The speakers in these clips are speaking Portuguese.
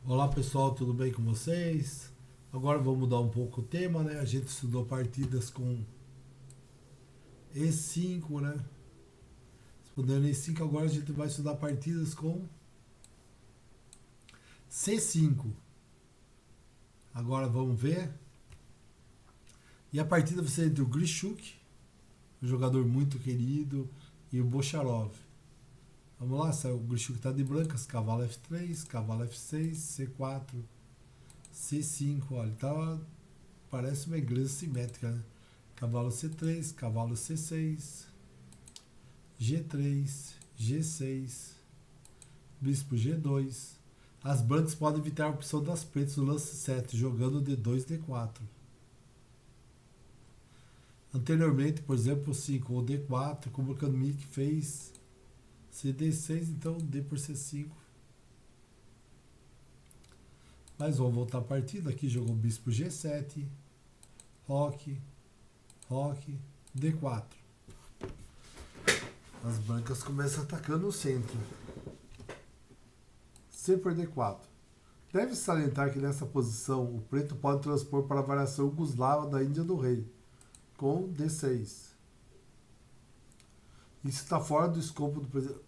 Olá pessoal, tudo bem com vocês? Agora vamos mudar um pouco o tema, né? A gente estudou partidas com E5, né? Estudando E5, agora a gente vai estudar partidas com C5. Agora vamos ver. E a partida vai ser entre o Grishuk, um jogador muito querido, e o Bocharov. Vamos lá, o Grishuk está de brancas, cavalo F3, cavalo F6, C4, C5, olha, tá, parece uma inglesa simétrica, né? Cavalo C3, cavalo C6, G3, G6, bispo G2. As brancas podem evitar a opção das pretas no lance 7, jogando D2, D4. Anteriormente, por exemplo, o 5 ou D4, como o Kanmik fez CD6, então D por C5. Mas vamos voltar a partida. Aqui jogou bispo G7, roque, roque, D4. As brancas começam atacando o centro. C por D4. Deve salientar que nessa posição o preto pode transpor para a variação Yugoslava da Índia do Rei, com D6. Isso está fora do escopo do presidente.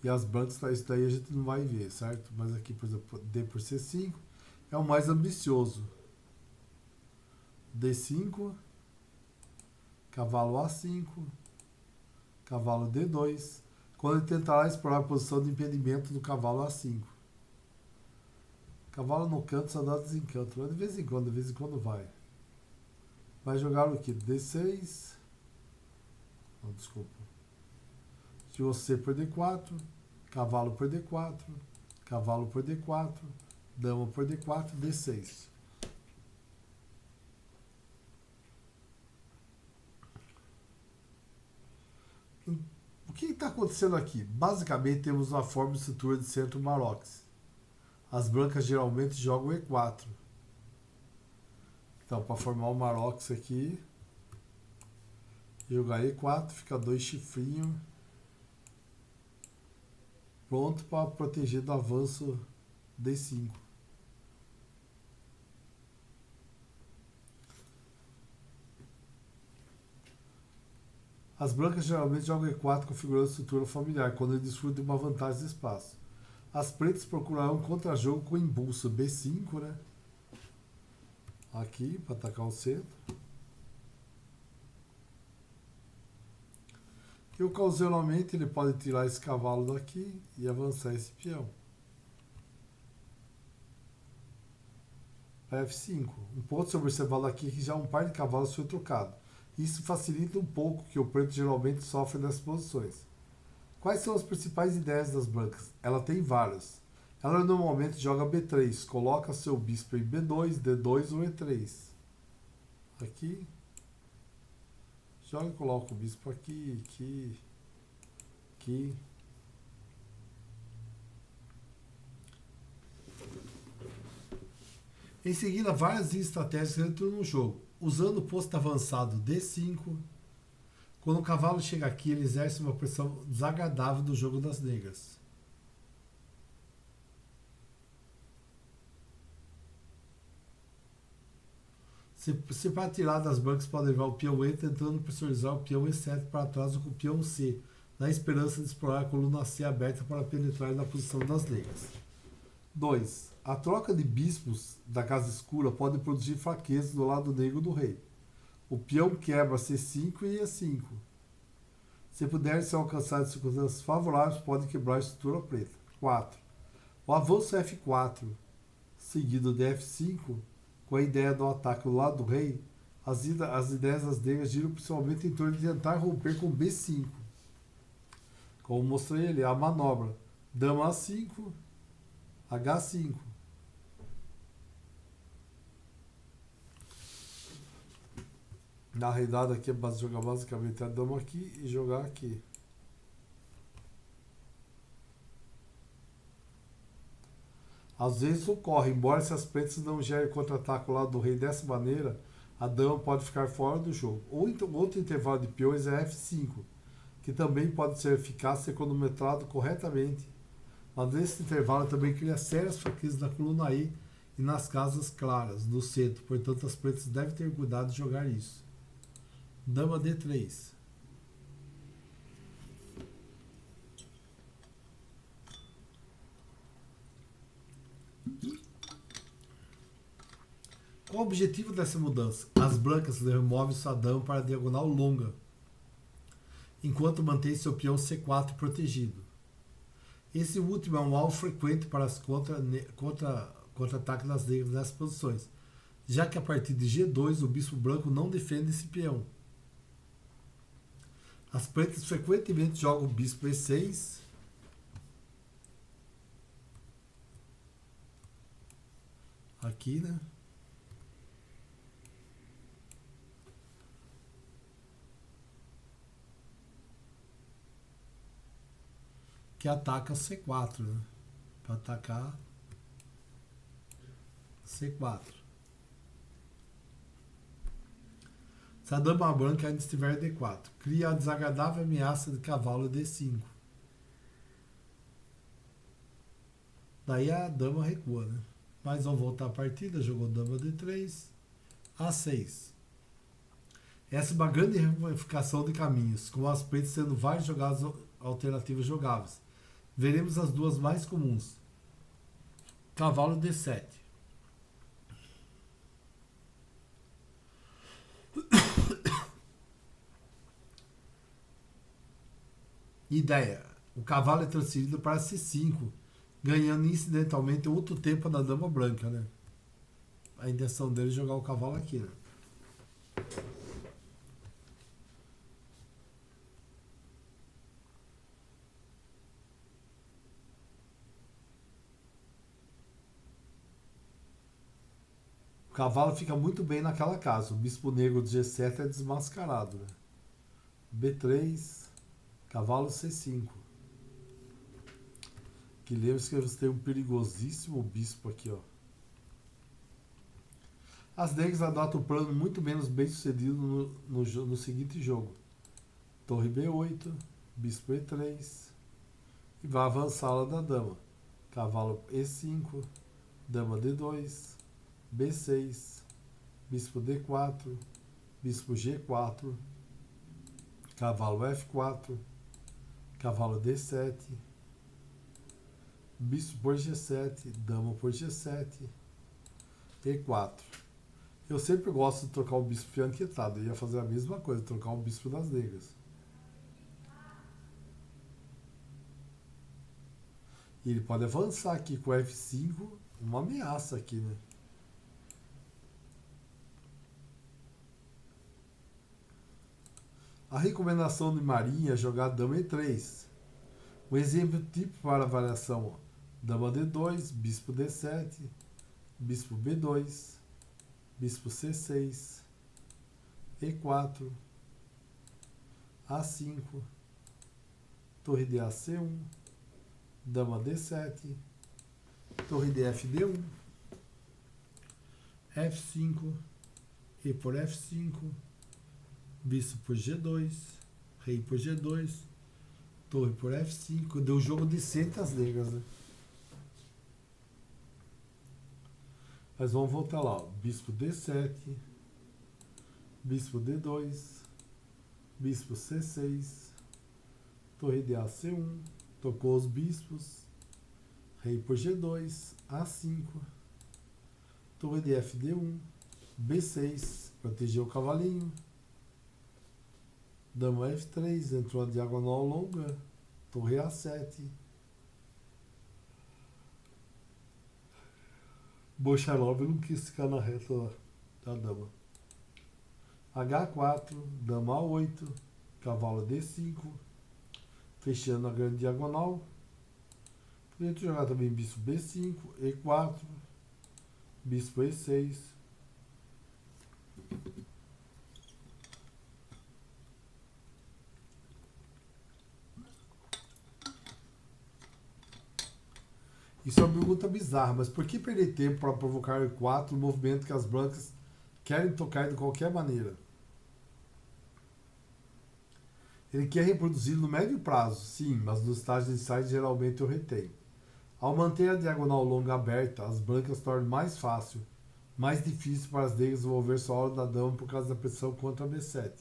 E as brancas, isso daí a gente não vai ver, certo? Mas aqui, por exemplo, D por C5 é o mais ambicioso. D5, cavalo A5, cavalo D2, quando ele tentará explorar a posição de impedimento do cavalo A5. Cavalo no canto só dá desencanto, mas de vez em quando vai. Vai jogar o que? D6. Oh, desculpa. Jogou C por D4, cavalo por D4, cavalo por D4, dama por D4, D6. O que está acontecendo aqui? Basicamente temos uma forma de estrutura de centro Marox. As brancas geralmente jogam E4. Então, para formar o Marox aqui, jogar E4, fica 2 chifrinhos. Pronto para proteger do avanço D5. As brancas geralmente jogam E4 configurando a estrutura familiar, quando ele desfruta de uma vantagem de espaço. As pretas procurarão um contra-jogo com impulso B5, né? Aqui, para atacar o centro. E ocasionalmente ele pode tirar esse cavalo daqui e avançar esse peão. Para F5. Um ponto ser observado aqui é que já um par de cavalos foi trocado. Isso facilita um pouco que o preto geralmente sofre nessas posições. Quais são as principais ideias das brancas? Ela tem várias. Ela normalmente joga B3, coloca seu bispo em B2, D2 ou E3. Aqui. Joga e coloca o bispo aqui, aqui, aqui. Em seguida, várias estratégias entram no jogo. Usando o posto avançado D5, quando o cavalo chega aqui, ele exerce uma pressão desagradável do jogo das negras. Se para tirar das brancas pode levar o peão E, tentando pressurizar o peão E7 para trás com o peão C, na esperança de explorar a coluna C aberta para penetrar na posição das negras. 2. A troca de bispos da casa escura pode produzir fraquezas do lado negro do rei. O peão quebra C5 e E5. Se puderem ser alcançadas circunstâncias favoráveis, pode quebrar a estrutura preta. 4. O avanço F4, seguido de F5, com a ideia do ataque do lado do rei, as ideias das negras giram principalmente em torno de tentar romper com B5. Como mostrei ali, a manobra dama A5, H5. Na realidade aqui é jogar basicamente a dama aqui e jogar aqui. Às vezes ocorre, embora se as pretas não gerem contra-ataque ao lado do rei dessa maneira, a dama pode ficar fora do jogo. Outro intervalo de peões é F5, que também pode ser eficaz se cronometrado corretamente Mas nesse intervalo também cria sérias fraquezas na coluna E e nas casas claras do centro, portanto as pretas devem ter cuidado de jogar isso. Dama D3. Qual o objetivo dessa mudança? As brancas removem sua dama para a diagonal longa, enquanto mantém seu peão C4 protegido. Esse último é um alvo frequente para as contra-ataques das negras nessas posições, já que a partir de G2 o bispo branco não defende esse peão. As pretas frequentemente jogam o bispo E6, aqui, né? Que ataca C4, né? Para atacar C4. Se a dama branca ainda estiver D4, cria a desagradável ameaça de cavalo D5. Daí a dama recua, né? Mas vamos voltar à partida, jogou dama D3, A6. Essa é uma grande ramificação de caminhos, com as pretas sendo várias jogadas alternativas jogáveis. Veremos as duas mais comuns. Cavalo D7. Ideia. O cavalo é transferido para C5, ganhando incidentalmente outro tempo da dama branca, né? A intenção dele é jogar o cavalo aqui, né? O cavalo fica muito bem naquela casa. O bispo negro de G7 é desmascarado, né? B3, cavalo C5. Que lembre-se que você tem um perigosíssimo bispo aqui, ó. As negras adotam um plano muito menos bem sucedido no seguinte jogo. Torre B8, bispo E3 e vai avançá-la da dama. Cavalo E5, dama D2, B6, bispo D4, bispo G4, cavalo F4, cavalo D7, bispo por G7, dama por G7, E4. Eu sempre gosto de trocar o bispo fianquetado. Eu ia fazer a mesma coisa, trocar o bispo das negras. E ele pode avançar aqui com F5, uma ameaça aqui, né? A recomendação de Marinha é jogar dama E3. Um exemplo tipo para a variação, ó. Dama D2, bispo D7, bispo B2, bispo C6, E4, A5, torre de AC1, dama D7, torre de FD1, F5, E por F5, bispo por G2, rei por G2, torre por F5, deu jogo de centas negras, né? Mas vamos voltar lá, ó. Bispo D7, bispo D2, bispo C6, torre de AC1, tocou os bispos, rei por G2, A5, torre de FD1, B6, protegeu o cavalinho, dama F3, entrou a diagonal longa, torre A7, Bocharov não quis ficar na reta da dama. H4, dama A8, cavalo D5, fechando a grande diagonal. Poderia jogar também bispo B5, E4, bispo E6. Isso é uma pergunta bizarra, mas por que perder tempo para provocar o E4, um movimento que as brancas querem tocar de qualquer maneira? Ele quer reproduzir no médio prazo, sim, mas no estágio de insight geralmente eu retenho. Ao manter a diagonal longa aberta, as brancas tornam mais difícil para as negras desenvolver sua aula da dama por causa da pressão contra a B7.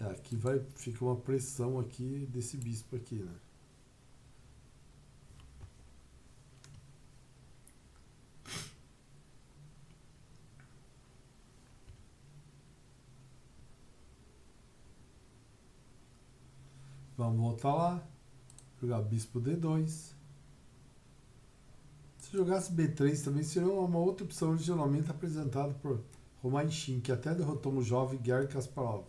Aqui fica uma pressão aqui desse bispo aqui, né? Vamos voltar lá. Jogar bispo D2. Se jogasse B3 também seria uma outra opção originalmente apresentada por Romanchin, que até derrotou o jovem Garry Kasparov.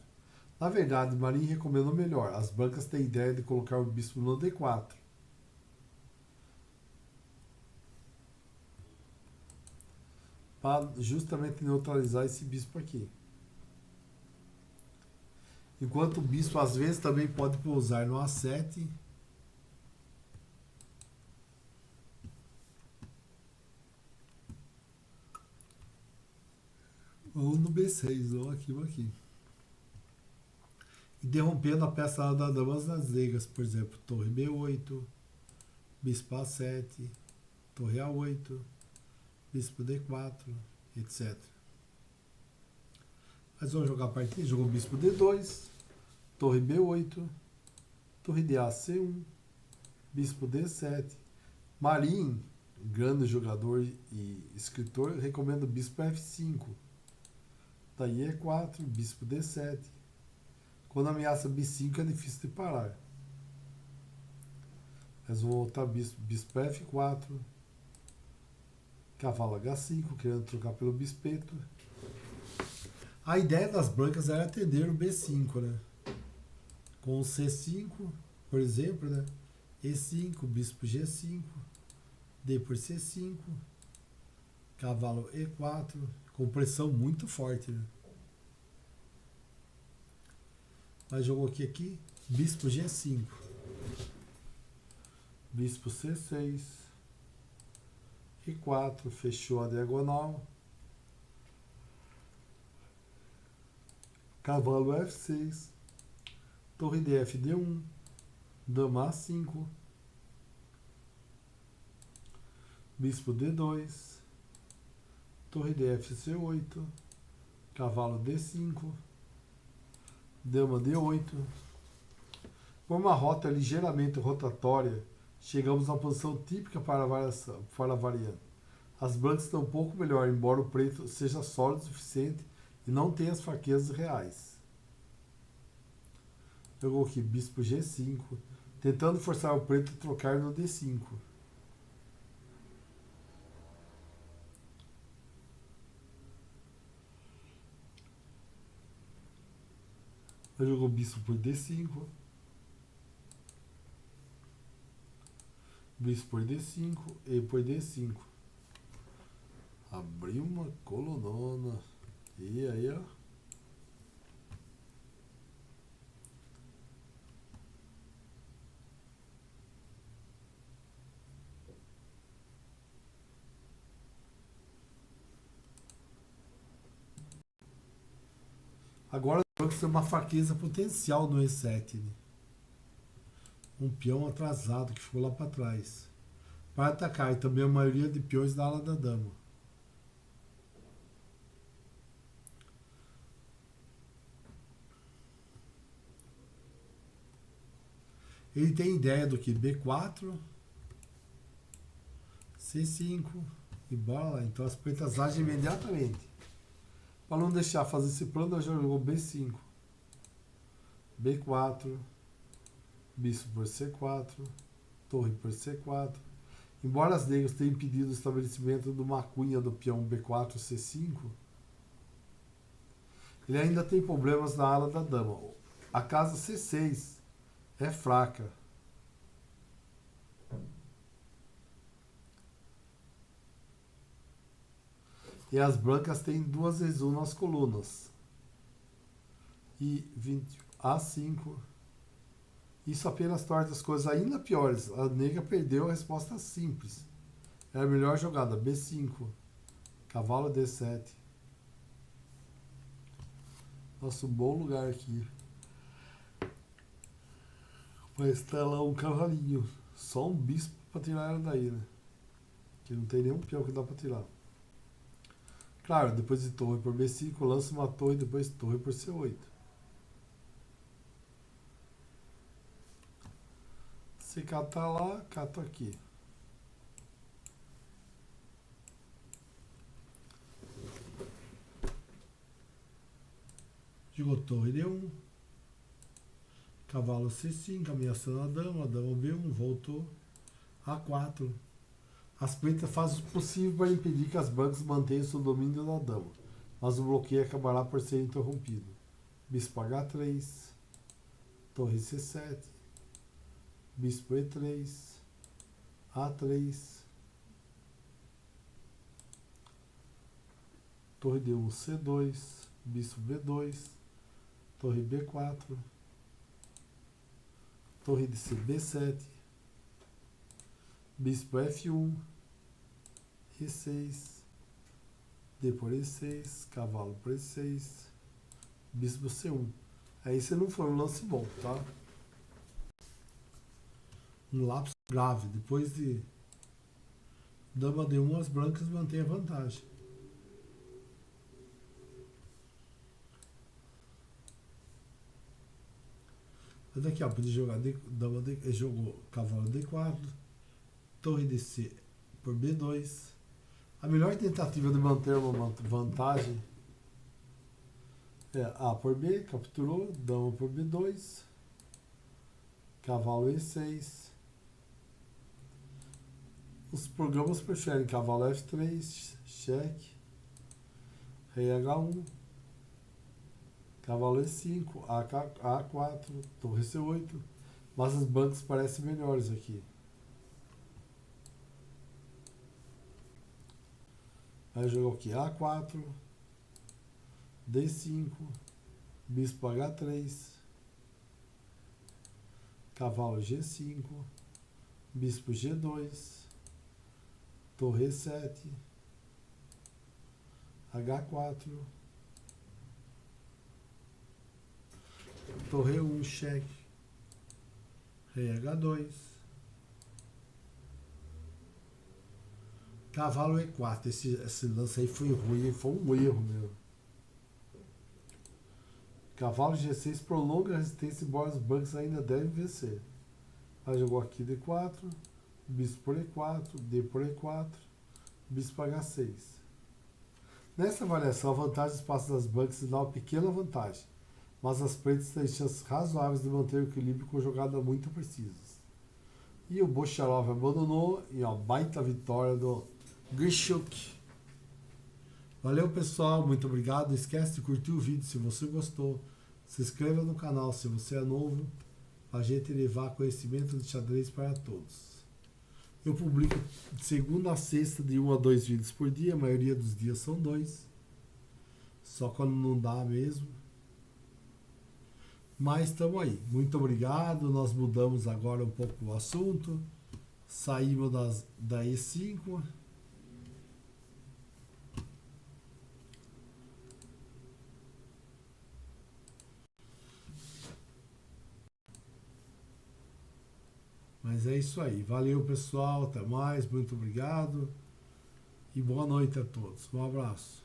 Na verdade, Marin recomendou melhor. As brancas têm a ideia de colocar o bispo no D4. Para justamente neutralizar esse bispo aqui. Enquanto o bispo às vezes também pode pousar no A7. Ou no B6, ou aqui ou aqui. Interrompendo a peça da dama nas negras, por exemplo, torre B8, bispo A7, torre A8, bispo D4, etc. Mas vamos jogar a partida. Jogou bispo D2, torre B8, torre de A C1, bispo D7. Marin, grande jogador e escritor, recomenda o bispo F5. Daí E4, bispo D7. Quando ameaça B5 é difícil de parar. Mas vou voltar bispo F4. Cavalo H5, querendo trocar pelo bispeto. A ideia das brancas era atender o B5, né? Com o C5, por exemplo, né? E5, bispo G5, D por C5, cavalo E4, com pressão muito forte, né? Mas jogou aqui, bispo G5, bispo C6, E4, fechou a diagonal, cavalo F6, torre de FD1, dama A5, bispo D2, torre de FC8, cavalo D5, dama D8. Por uma rota ligeiramente rotatória, chegamos à posição típica para a variante. As brancas estão um pouco melhor, embora o preto seja sólido o suficiente e não tenha as fraquezas reais. Jogou aqui bispo G5, tentando forçar o preto a trocar no D5. Jogou bispo por D5, bispo por D5 e por D5. Abriu uma colonona. E aí, ó. Agora tem uma fraqueza potencial no E7, né? Um peão atrasado que ficou lá para trás. Para atacar, e também a maioria de peões da ala da dama. Ele tem ideia do que B4, C5 e bora lá. Então as pretas agem imediatamente. Para não deixar fazer esse plano, eu já jogou B5, B4, bispo por C4, torre por C4. Embora as negras tenham impedido o estabelecimento de uma cunha do peão B4 C5, ele ainda tem problemas na ala da dama. A casa C6 é fraca. E as brancas têm duas vezes 1 nas colunas. E 20, A5. Isso apenas torna as coisas ainda piores. A negra perdeu a resposta simples. Era a melhor jogada. B5. Cavalo D7. Nossa, um bom lugar aqui. Mas tá lá um cavalinho. Só um bispo pra tirar ela daí, né? Que não tem nenhum peão que dá pra tirar. Claro, depois de torre por B5, lança uma torre, depois torre por C8. Se catar lá, cato aqui. Jogou torre D1. Cavalo C5, ameaçando a dama B1, voltou. A4. As pretas fazem o possível para impedir que as brancas mantenham seu domínio da dama, mas o bloqueio acabará por ser interrompido. Bispo H3, torre C7, bispo E3, A3, torre D1 C2, bispo B2, torre B4, torre de C B7, bispo F1, E6, D por E6, cavalo por E6, bispo C1. Aí se não for um lance bom, tá? Um lapso grave. Depois de dama D1, as brancas mantêm a vantagem. Mas aqui, ó, podia jogar dama D, jogou cavalo D4, torre DC por B2. A melhor tentativa de manter uma vantagem é A por B, capturou, dama por B2, cavalo E6. Os programas preferem cavalo F3, cheque, rei H1, cavalo E5, A4, torre C8, mas as brancas parecem melhores aqui. Vai jogar o que? A4, D5, bispo H3, cavalo G5, bispo G2, torre E7, H4, torre E1, cheque, rei H2, cavalo E4. Esse lance aí foi ruim, foi um erro meu. Cavalo G6 prolonga a resistência, embora os brancos ainda devem vencer. Aí jogou aqui D4, bispo por E4, D por E4, bispo H6. Nessa variação, a vantagem do espaço das brancas dá uma pequena vantagem, mas as pretas têm chances razoáveis de manter o equilíbrio com jogadas muito precisas. E o Bocharov abandonou e a baita vitória do Grishuk. Valeu, pessoal, muito obrigado. Não esquece de curtir o vídeo se você gostou. Se inscreva no canal se você é novo, para a gente levar conhecimento de xadrez para todos. Eu publico de segunda a sexta de 1 a 2 vídeos por dia, a maioria dos dias são 2, só quando não dá mesmo. Mas estamos aí. Muito obrigado. Nós mudamos agora um pouco o assunto. Saímos da E5. Mas é isso aí. Valeu, pessoal. Até mais. Muito obrigado. E boa noite a todos. Um abraço.